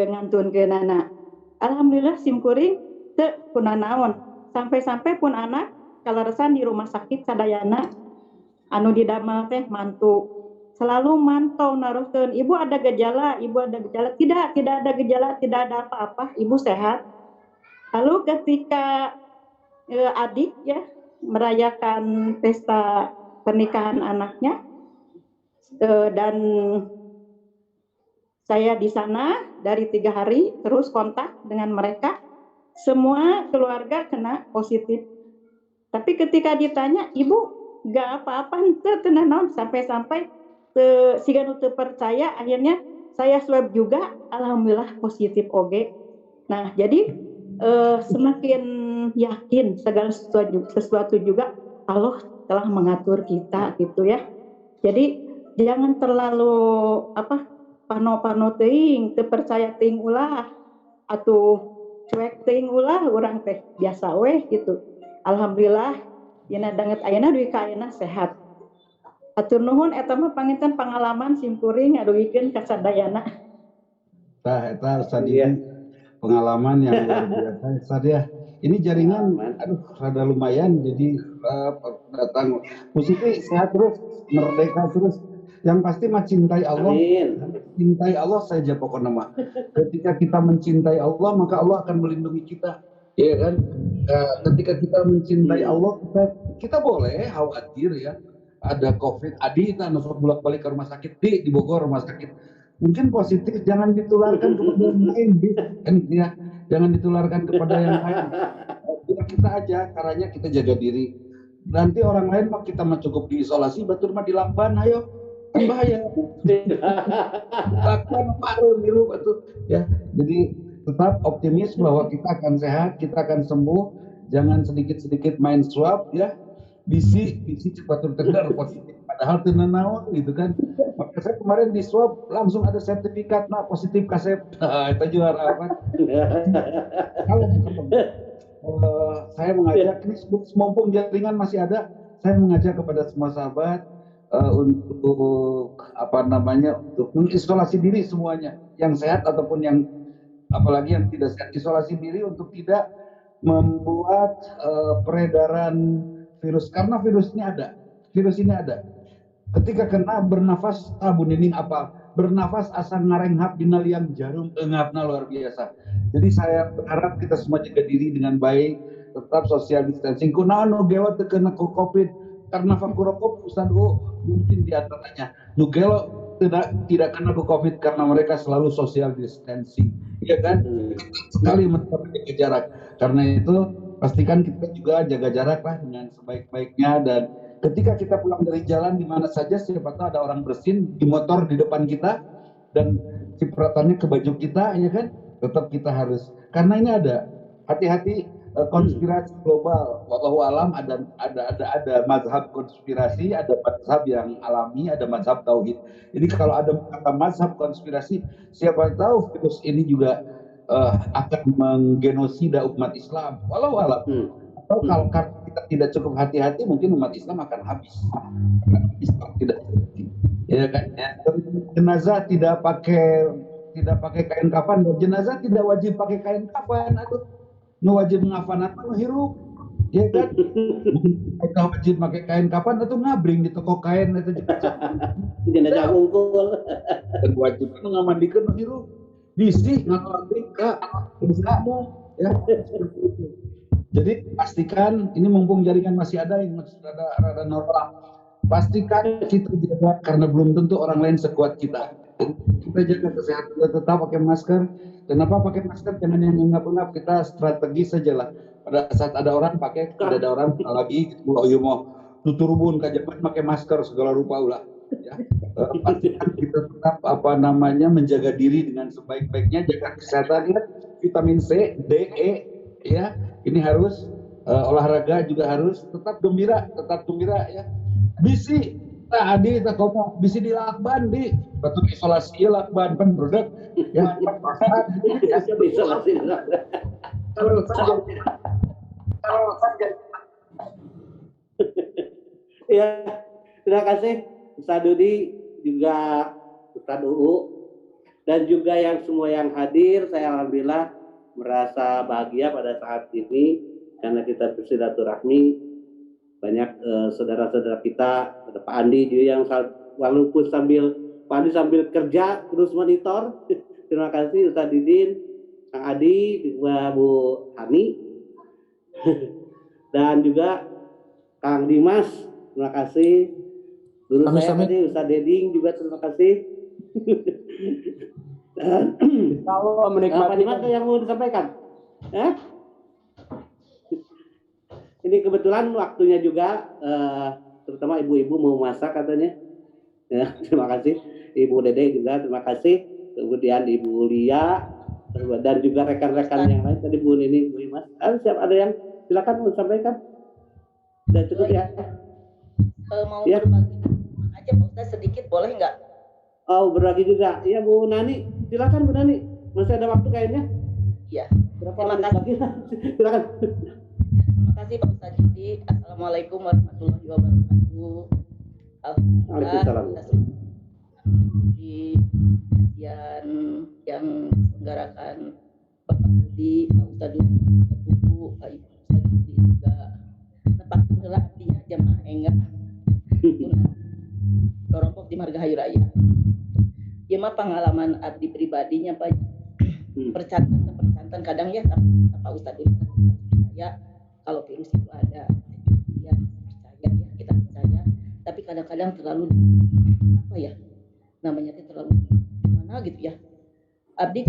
Speaker 8: ngantunkeunana. Alhamdulillah simkuring teu kunaon naon. Sampai-sampai pun anak kalaresan di rumah sakit sadayana didamel teh mantu selalu mantau naruhkeun ibu ada gejala tidak ada gejala, tidak ada apa-apa, ibu sehat. Lalu ketika adik ya merayakan pesta pernikahan anaknya dan saya di sana dari 3 hari terus kontak dengan mereka, semua keluarga kena positif. Tapi ketika ditanya, ibu gak apa-apa, tenang naon, sampai-sampai siga nu teu percaya, akhirnya saya swab juga, alhamdulillah positif oge. Nah, jadi semakin yakin segala sesuatu juga Allah telah mengatur kita gitu ya. Jadi jangan terlalu pano-pano teuing, teu percaya teuing ulah atuh cuek teuing ulah urang teh biasa weh gitu. Alhamdulillah dina danget ayeuna dugi ka ayeuna sehat. Atur nuhun eta mah panginten pengalaman simkuring ngadugikeun ka sadayana.
Speaker 2: Tah eta sadina pengalaman yang luar biasa Ustaz ya. Ini jaringan rada lumayan jadi datang. Bu Siti sehat terus, merdeka terus. Yang pasti mah cintai Allah.
Speaker 3: Amin.
Speaker 2: Cintai Allah saja pokoknya mah. Ketika kita mencintai Allah maka Allah akan melindungi kita. Iya kan? Ketika kita mencintai Allah kita boleh khawatir ya. Ada COVID, Adi kita nusuk bolak-balik ke rumah sakit di Bogor rumah sakit. mungkin positif, jangan ditularkan kepada yang lain, kan ya, jangan ditularkan kepada yang lain. Kita aja, caranya kita jaga diri. Nanti orang lain mah kita mah cukup diisolasi, batur mah dilakban, ayo, kan bahaya. Lakban paru niru batur, ya. Jadi tetap optimis bahwa kita akan sehat, kita akan sembuh. Jangan sedikit-sedikit main swab, ya. Bisi cepat terdengar positif, padahal tenanawan gitu kan. Maka saya kemarin di swab langsung ada sertifikat, nah positif kasep. Itu juara apa? Kalau saya mengajak ini mumpung jaringan masih ada, saya mengajak kepada semua sahabat untuk untuk mengisolasi diri semuanya, yang sehat ataupun yang apalagi yang tidak sehat, isolasi diri untuk tidak membuat peredaran virus, karena virus ini ada. Ketika kena bernafas bunyining bernafas asa ngarenghap dina liang jarum engapna luar biasa. Jadi saya berharap kita semua jaga diri dengan baik, tetap social distancing. Kunaon nu gewa teu kena ku Covid karena fakurokop Ustaz mungkin di antaranya nu gelo tidak kena ku Covid karena mereka selalu social distancing. Ya kan? Sekali menjaga jarak. Karena itu pastikan kita juga jaga jarak lah dengan sebaik-baiknya, dan ketika kita pulang dari jalan di mana saja, siapa tahu ada orang bersin di motor di depan kita dan cipratannya ke baju kita, ya kan? Tetap kita harus, karena ini ada hati-hati konspirasi global. Wallahu alam, ada mazhab konspirasi, ada mazhab yang alami, ada mazhab tauhid. Jadi kalau ada kata mazhab konspirasi, siapa tahu virus ini juga akan menggenosida umat Islam. Walau alam. Atau kalau kita tidak cukup hati-hati, mungkin umat Islam akan habis. Islam tidak hati. Ya kan? Jenazah tidak pakai kain kafan. Jenazah tidak wajib pakai kain kafan. Atau wajib mengafan atau hirup. Ya kan? Kita wajib pakai kain kafan atau ngabring di toko kain itu
Speaker 3: jenazah unggul.
Speaker 2: Dan wajib ngamandikan hirup. Bisih ngakabring ka kamu, ya. Jadi pastikan ini mumpung jaringan masih ada yang rada normal, pastikan kita jaga karena belum tentu orang lain sekuat kita. Kita jaga kesehatan, kita tetap pakai masker. Kenapa pakai masker? Jangan yang engap-engap, kita strategi sajalah. Pada saat ada orang pakai, tidak ada orang lagi gitu, mau tuturubun kajaban pakai masker segala rupa ulah. Ya, pastikan kita tetap menjaga diri dengan sebaik-baiknya, jaga kesehatan, vitamin C, D, E, ya, ini harus olahraga juga harus, tetap gembira ya. Bisi tadi kita ngomong bisi dilakban di betul isolasi lakban kan produk ya. Isolasi kalau saja
Speaker 3: ya, terima kasih Ustaz Dudi, juga Ustaz dan juga yang semua yang hadir. Saya alhamdulillah merasa bahagia pada saat ini karena kita bersilaturahmi. Banyak saudara-saudara kita, ada Pak Andi juga yang walaupun Pak Andi sambil kerja terus monitor. Terima kasih Ustaz Didin, Kang Adi, juga Bu Hani, dan juga Kang Dimas. Terima kasih. Guru saya tadi Ustaz Deding juga terima kasih.
Speaker 1: Kalau menikmati
Speaker 3: Pak yang mau disampaikan, ini kebetulan waktunya juga, terutama ibu-ibu mau masak katanya. Ya, terima kasih Ibu Dede juga terima kasih. Kemudian Ibu Lia dan juga rekan-rekan yang lain tadi Bu Nini, Bu Imas. Siap ada yang silakan mau sampaikan. Dan cukup ya.
Speaker 5: Mau
Speaker 3: ya.
Speaker 5: berbagi aja Pak Ustaz sedikit boleh nggak?
Speaker 3: Oh, berbagi juga. Iya Bu Nani, silakan Bu Nani. Masih ada waktu kayaknya.
Speaker 5: Iya.
Speaker 3: Terima kasih. Silakan.
Speaker 5: Terima kasih Pak Ustaz Didi. Assalamualaikum warahmatullahi wabarakatuh.
Speaker 3: Waalaikumsalam.
Speaker 5: Yang menggarakan Pak Dudi, Pak Ustaz Dudi, Pak Ibu, Pak Ustaz Dudi juga tempat hatinya jamaah enggak. Dorompok di Margahayu Raya. Ya mah pengalaman abdi pribadinya Pak. Percantan kadang ya Pak Ustaz Dudi percaya kalau virus itu ada. Ya percaya ya, kita percaya. Tapi kadang-kadang terlalu terlalu mana Nah gitu ya. Abdi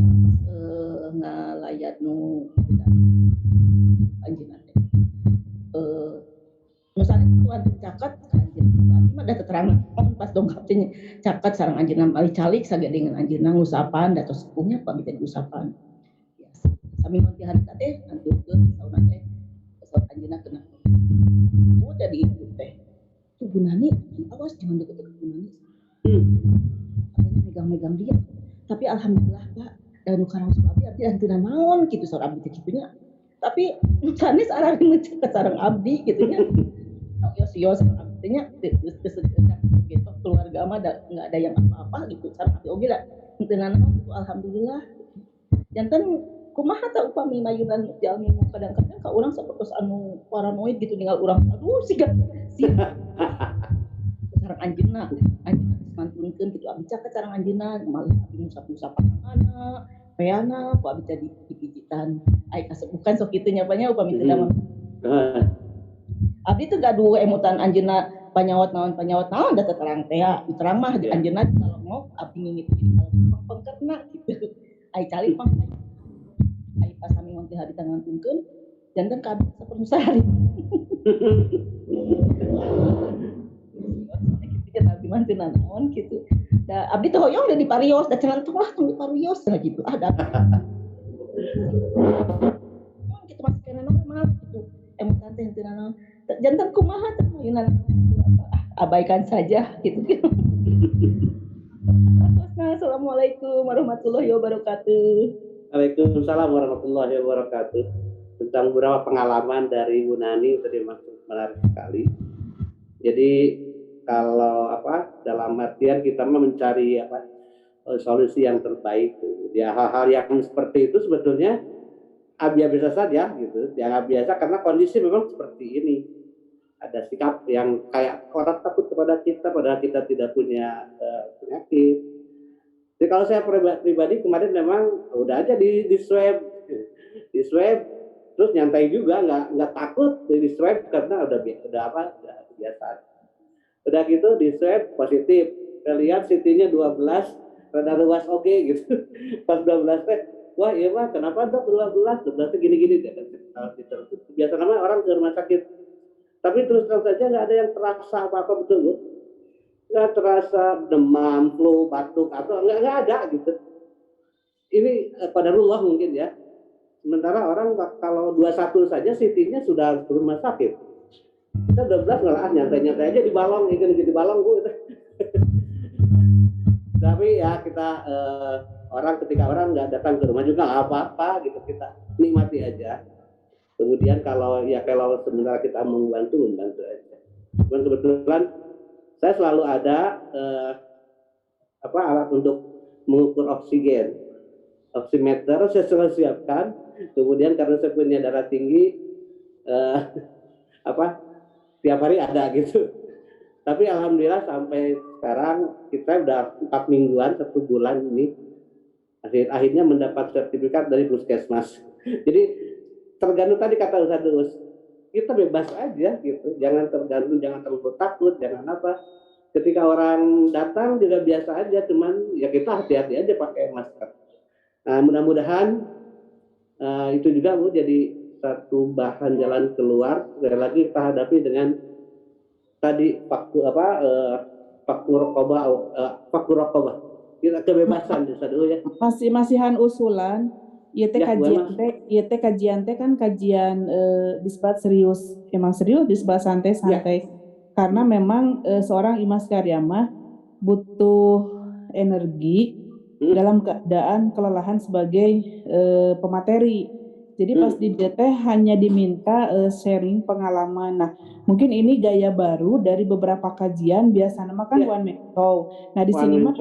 Speaker 5: ngalayat nu anjeunna teh. Nu sanes tuan caket ka anjeunna. Abdi mah da terang pas dongkap teh caket sareng anjeunna balik calik sagedengan anjeunna ngusapan da tos sepuhnya Pak bisa diusapan. Ya, sami mati hari teh anturkeun sauna teh saur anjeunna kena. Udah di ibu teh. Tuh Bu Nani, awas jangan deket-deket Bu Nani. Abdi megang-megang dia. Tapi alhamdulillah Pak, dan karang abdi antuna naon gitu saur abdi teh kitunya. Tapi sanes arang mencet sareng abdi gitu nya. Yos sareng abdi teh nya geus gitu keluarga mah enggak ada yang apa-apa gitu sareng abdi oge da. Antuna naon gitu alhamdulillah. Janten kumaha ta upami mayunan jalmi kadang-kadang ka urang sapertos anu paranoid gitu ninggal urang aduh siga sareng anjeunna mantunkeun gitu abdi caket sareng anjeunna malah abdi ngusap-ngusap anak peana ku abdi teh dipijitan ai kasebukan sok kitu nya banyak upami teu damang abdi teh gaduh emutan anjeunna panyawat naon da teu terang teh terang mah anjeunna kalau mau abdi ngingit kalau pangkerna gitu ai calik pang ai pas sami ngon teh hari tangan tungkeun janten ka abdi saperlu sehari abdi mantunan naon gitu. Da abdi teh hoyong da di parios, da cenah tuh lah tong di parios lah gitu. Ada. Gitu masih kana normal gitu. Emutan teh teu naon. Janten kumaha teh mayunan abaikan saja gitu. Assalamualaikum warahmatullahi wabarakatuh.
Speaker 3: Waalaikumsalam warahmatullahi wabarakatuh. Tentang beberapa pengalaman dari Bu Nani tadi menarik sekali. Jadi kalau dalam artian kita mencari solusi yang terbaik ya, hal-hal yang seperti itu sebetulnya biasa saja gitu, dianggap biasa karena kondisi memang seperti ini. Ada sikap yang kayak orang takut kepada kita padahal kita tidak punya penyakit. Jadi kalau saya pribadi kemarin memang udah aja di swab terus nyantai juga, nggak takut di swab karena udah biasa. Udah gitu di swab positif, saya lihat CT-nya 12, rada luas oke gitu. Pas 12 teh, wah iya mah kenapa dok 12 gini-gini. Biasa namanya orang ke rumah sakit. Tapi terus terang saja nggak ada yang terasa apa-apa betul Bu. Nggak terasa demam, flu, batuk atau nggak ada gitu. Ini qadarullah mungkin ya. Sementara orang kalau 21 saja CT-nya sudah ke rumah sakit. Kita 12 malah nyantai-nyantai aja di balong, di balong Bu. Tapi ya kita ketika orang nggak datang ke rumah juga nggak apa-apa gitu, kita nikmati aja. Kemudian kalau sementara kita membantu aja. Cuman kebetulan saya selalu ada alat untuk mengukur oksigen, oximeter saya selalu siapkan. Kemudian karena saya punya darah tinggi, tiap hari ada gitu. Tapi alhamdulillah sampai sekarang kita udah 4 mingguan, 1 bulan ini akhirnya mendapat sertifikat dari puskesmas. Jadi tergantung tadi kata Ustaz Deus, kita bebas aja gitu, jangan tergantung, jangan terlalu takut, jangan apa. Ketika orang datang juga biasa aja, cuman ya kita hati-hati aja pakai masker. Nah, mudah-mudahan itu juga Bu jadi satu bahan jalan keluar. Sekali lagi kita hadapi dengan tadi faktor raqabah. Kita kebebasan Ustaz dulu ya.
Speaker 7: Masihan usulan ieu teh kajian teh kan kajian disbat serius. Emang serius disbat santai. Ya. Karena memang seorang Imas Karyamah butuh energi dalam keadaan kelelahan sebagai pemateri. Jadi pas di DT hanya diminta sharing pengalaman. Nah, mungkin ini gaya baru dari beberapa kajian, biasanya kan one man show. Nah, di sini mah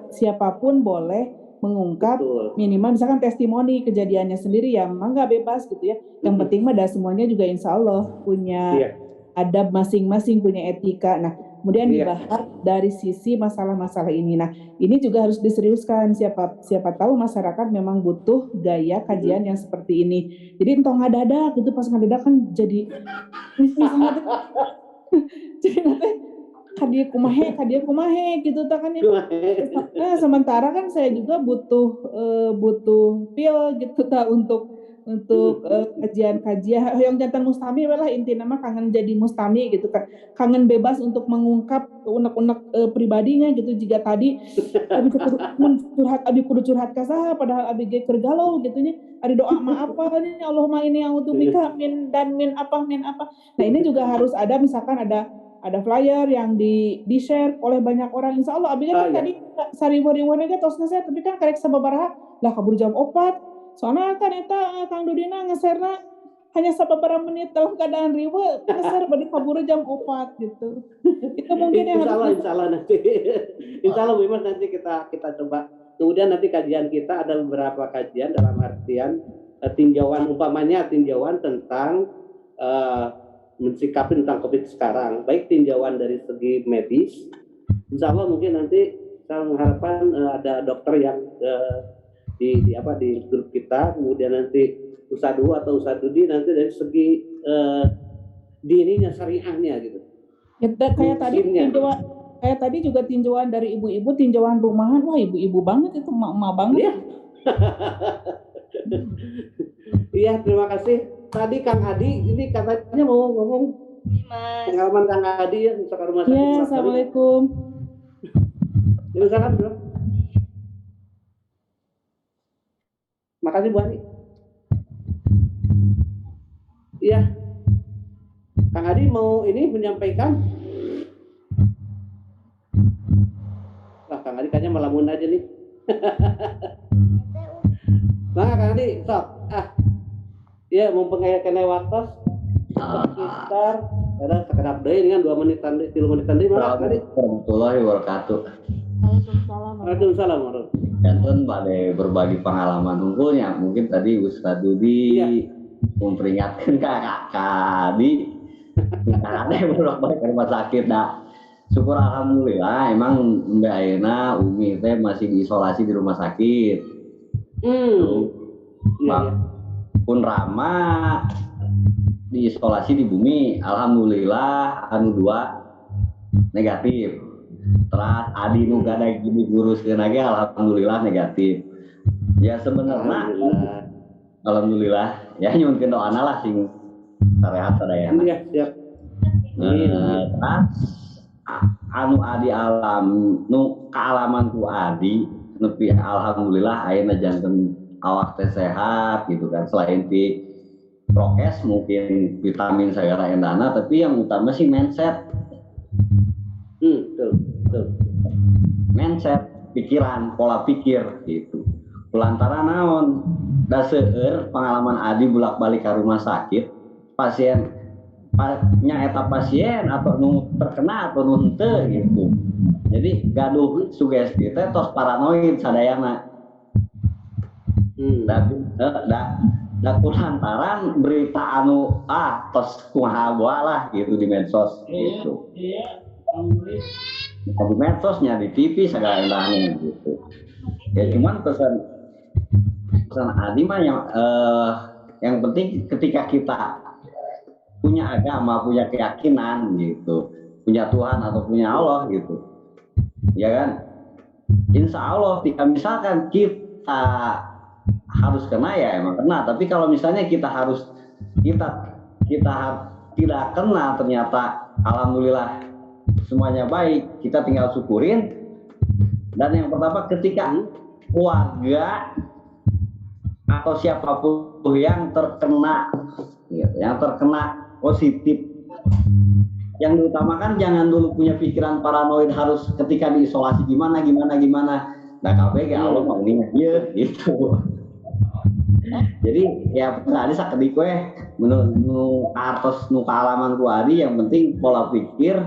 Speaker 7: siapapun boleh mengungkap. Betul. Minimal misalkan testimoni kejadiannya sendiri ya, mangga bebas gitu ya. Yang penting mah semuanya juga insya Allah punya adab masing-masing, punya etika. Nah, kemudian dibahas dari sisi masalah-masalah ini. Nah, ini juga harus diseriuskan. Siapa tahu masyarakat memang butuh gaya kajian yang seperti ini. Jadi entong ngadadak gitu, pas ngadadak kan jadi jadi nanti kadia kumahe gitu tak kan ya. Nah, sementara kan saya juga butuh pil gitu tak untuk kajian-kajian yang jantan mustami lah inti nama kangen jadi mustami gitu kan, kangen bebas untuk mengungkap unek-unek pribadinya gitu. Jika tadi abi kudu curhat ka saha padahal abi ge keur galau gitu nya, ada doa apa nih Allahumma ini yang untuk bika min apa. Nah ini juga harus ada, misalkan ada flyer yang di share oleh banyak orang. Insya Allah abi kan tadi sariwari-wari ge tos nge-share tapi kan karek sababaraha lah kabur jam 4. Soalnya kan eta Kang Dudina nge-share-na hanya sababaraha menit dalam keadaan riweuh, nge-share bade kabur jam 4 gitu. Itu mungkin yang
Speaker 3: Insya Allah nanti Insya Allah Bu Imas nanti kita coba. Kemudian nanti kajian kita ada beberapa kajian dalam artian tinjauan, umpamanya tinjauan tentang mensikapi tentang COVID sekarang, baik tinjauan dari segi medis. Insya Allah mungkin nanti saya mengharapkan ada dokter yang di grup kita, kemudian nanti Ustadu atau Ustadudi nanti dari segi dininya, syariahnya gitu.
Speaker 7: Kayak tadi juga tinjauan dari ibu-ibu, tinjauan rumahan, wah ibu-ibu banget itu, emak-emak banget.
Speaker 3: Iya. Iya, terima kasih. Tadi Kang Adi ini katanya mau ngomong pengalaman Kang Adi ya, misalkan rumah sakit.
Speaker 7: Iya, assalamualaikum.
Speaker 3: Silakan bro. Makasih Bu Ani. Iya. Kang Adi mau ini menyampaikan. Wah, Kang Adi kayaknya melamun aja nih. Nah, Kang Adi, sok. Ya, mumpung kena waktu sekitar ada sekedap deui dengan 2 menitan deui, 3 menitan deui mah tadi.
Speaker 9: Warahmatullahi wabarakatuh.
Speaker 3: Waalaikumsalam warahmatullahi.
Speaker 9: Janten pada berbagi pengalaman unggulnya. Mungkin tadi Ustadz Dudi memperingatkan kakak di ada yang berbalik ke rumah sakit. Nah, syukur alhamdulillah emang Mbak Aina, Umi teh masih diisolasi di rumah sakit. Pun Rama diisolasi di Bumi, alhamdulillah anu 2 negatif. Terus Adi nu gada gini guruskeun lagi alhamdulillah negatif. Ya sebenarnya alhamdulillah ya nyuwunkeun doana lah sing sarehat sadayana. Iya, siap. Anu Adi alam nu kaalaman ku Adi nepi alhamdulillah ayeuna janten awak teh sehat gitu kan, selain di prokes mungkin vitamin segala endana, tapi yang utama sih mindset. Betul. Mindset, pikiran, pola pikir gitu. Kulantaran naon da seueur pengalaman Adi bolak-balik ke rumah sakit, pasien eta pasien atau nu terkena atau nu henteu gitu. Jadi gaduh sugesti teh tos paranoid sadayana. Dan kulantaran berita anu tos kumaha lah gitu di medsos gitu. Di medsosnya di TV segala lainnya gitu. Ya cuman pesan Adi mah yang penting ketika kita punya agama, punya keyakinan gitu, punya Tuhan atau punya Allah gitu, ya kan? Insya Allah jika misalkan kita harus kena ya emang kena, tapi kalau misalnya kita tidak kena, ternyata alhamdulillah semuanya baik, kita tinggal syukurin. Dan yang pertama ketika keluarga atau siapapun yang terkena gitu, yang terkena positif, yang diutamakan jangan dulu punya pikiran paranoid harus ketika diisolasi gimana. Nah KPG Allah mau ini aja gitu. Jadi ya tadi sakedik we nu artos nu kaalaman ku Adi, yang penting pola pikir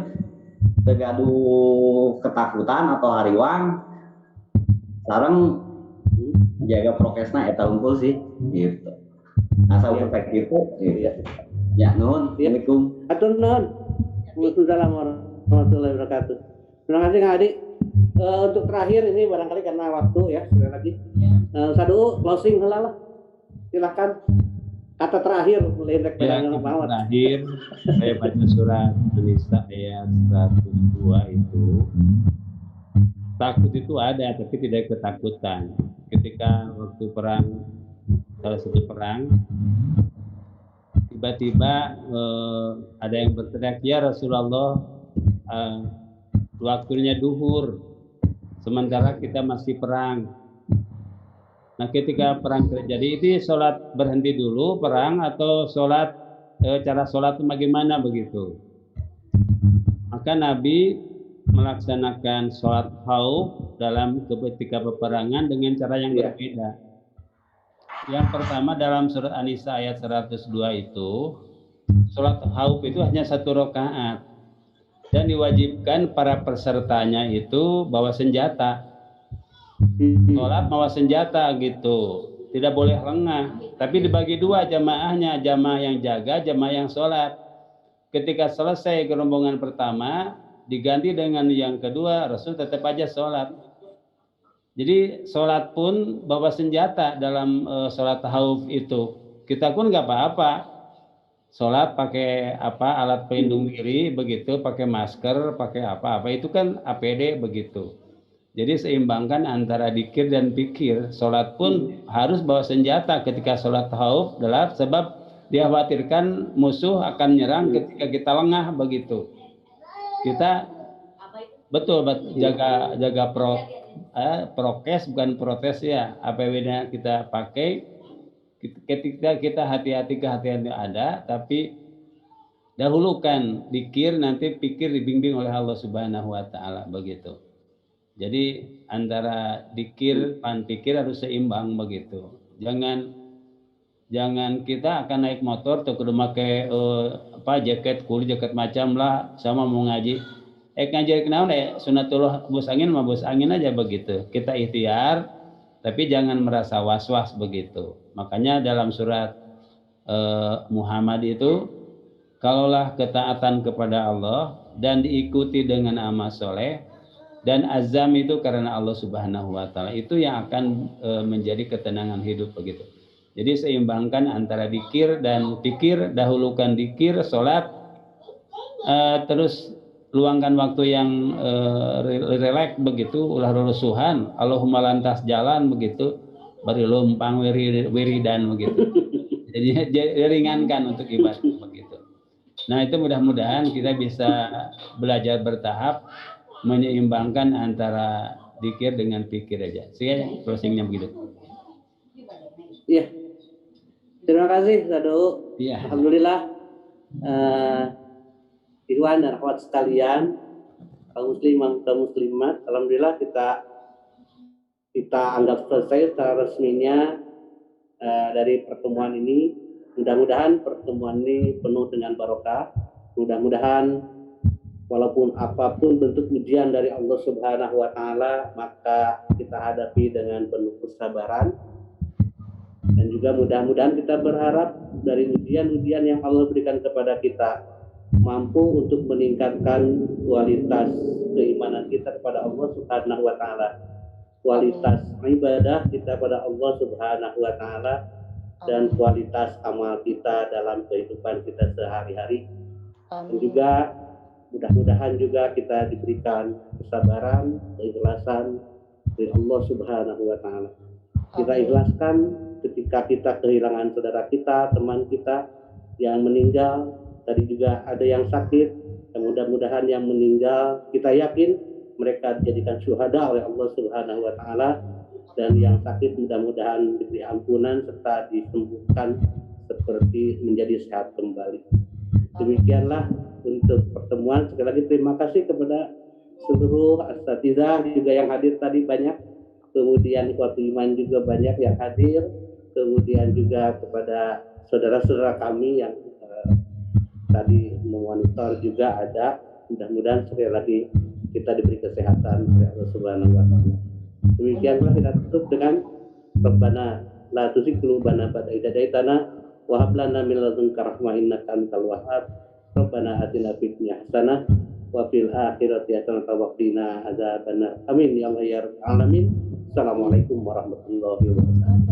Speaker 9: tegaduh ketakutan atau hariwang sareng jaga prokesna eta unggul sih gitu. Asal perfect gitu. Ya nuhun. Assalamualaikum.
Speaker 3: Atur nuhun. Waalaikumsalam warahmatullahi wabarakatuh. Terima kasih Kang Adi. Untuk terakhir ini barangkali karena waktu ya sekali lagi. Sadu closing heula lah. Silakan. kata terakhir lendek
Speaker 1: Ya, terakhir saya baca surat An-Nisa ayat 102 itu, takut itu ada tapi tidak ketakutan. Ketika waktu perang, salah satu perang, tiba-tiba ada yang berteriak, ya Rasulullah, waktunya duhur, sementara kita masih perang. Nah, ketika perang terjadi itu sholat berhenti dulu perang atau sholat cara sholat bagaimana begitu? Maka Nabi melaksanakan sholat khauf dalam ketika peperangan dengan cara yang berbeda. Yang pertama dalam surat An-Nisa ayat 102 itu sholat khauf itu hanya 1 rakaat dan diwajibkan para pesertanya itu bawa senjata. Sholat bawa senjata gitu, tidak boleh lengah, tapi dibagi dua jamaahnya, jamaah yang jaga, jamaah yang sholat. Ketika selesai gerombongan pertama diganti dengan yang kedua, Rasul tetap aja sholat. Jadi sholat pun bawa senjata dalam sholat khauf itu. Kita pun nggak apa-apa, sholat pakai alat pelindung diri begitu, pakai masker, pakai apa-apa itu kan APD begitu. Jadi seimbangkan antara dzikir dan pikir. Sholat pun harus bawa senjata ketika sholat khauf, sebab dikhawatirkan musuh akan menyerang ketika kita lengah begitu. Kita betul jaga prokes bukan protes ya. APD-nya kita pakai. Ketika kita hati-hati kehatian ada, tapi dahulukan dzikir, nanti pikir dibimbing oleh Allah Subhanahu wa taala begitu. Jadi antara dzikir dan pikir harus seimbang begitu. Jangan kita akan naik motor tuh kudu pakai jaket kulit, jaket macam lah sama mau ngaji. Ngaji kenaon sunatullah bos angin mah bos angin aja begitu. Kita ikhtiar tapi jangan merasa was-was begitu. Makanya dalam surat Muhammad itu, kalaulah ketaatan kepada Allah dan diikuti dengan amal soleh, dan azam itu karena Allah Subhanahu wa taala, itu yang akan menjadi ketenangan hidup begitu. Jadi seimbangkan antara dzikir dan pikir, dahulukan dzikir, sholat, terus luangkan waktu yang relax begitu, ulah rusuhan, Allahumma lantas jalan begitu, bari lumpang wiridan begitu. Jadi ringankan untuk ibadah begitu. Nah, itu mudah-mudahan kita bisa belajar bertahap menyeimbangkan antara dzikir dengan pikir aja. Sehingga closingnya begitu.
Speaker 3: Iya. Terima kasih Sadu.
Speaker 1: Iya.
Speaker 3: Alhamdulillah. Ikhwan dan akhwat sekalian, kaum muslim, kaum muslimat, alhamdulillah kita anggap selesai secara resminya dari pertemuan ini. Mudah-mudahan pertemuan ini penuh dengan barokah. Mudah-mudahan walaupun apapun bentuk ujian dari Allah Subhanahu wa taala, maka kita hadapi dengan penuh kesabaran. Dan juga mudah-mudahan kita berharap dari ujian-ujian yang Allah berikan kepada kita mampu untuk meningkatkan kualitas keimanan kita kepada Allah Subhanahu wa taala, kualitas ibadah kita pada Allah Subhanahu wa taala, dan kualitas amal kita dalam kehidupan kita sehari-hari. Dan juga mudah-mudahan juga kita diberikan kesabaran, keikhlasan dari Allah Subhanahu wa taala. Kita ikhlaskan ketika kita kehilangan saudara kita, teman kita yang meninggal. Tadi juga ada yang sakit, dan mudah-mudahan yang meninggal kita yakin mereka dijadikan syuhada oleh Allah Subhanahu wa taala, dan yang sakit mudah-mudahan diberi ampunan serta disembuhkan seperti menjadi sehat kembali. Demikianlah untuk pertemuan. Sekali lagi terima kasih kepada seluruh asatidzah juga yang hadir tadi banyak, kemudian ikhwatul iman juga banyak yang hadir, kemudian juga kepada saudara-saudara kami yang tadi memonitor juga ada. Mudah-mudahan sekali lagi kita diberi kesehatan oleh Allah Subhanahu wa taala. Demikianlah kita tutup dengan Rabbana la tuzigh qulubana ba'da idh hadaitana wa hab lana min ladunka rahmah innaka antal wahhab. Rabbana atina fid dunya hasanah wa fil akhirati hasanah wa qina adzabannar. Amin ya Allah ya rabbal alamin. Assalamualaikum warahmatullahi wabarakatuh.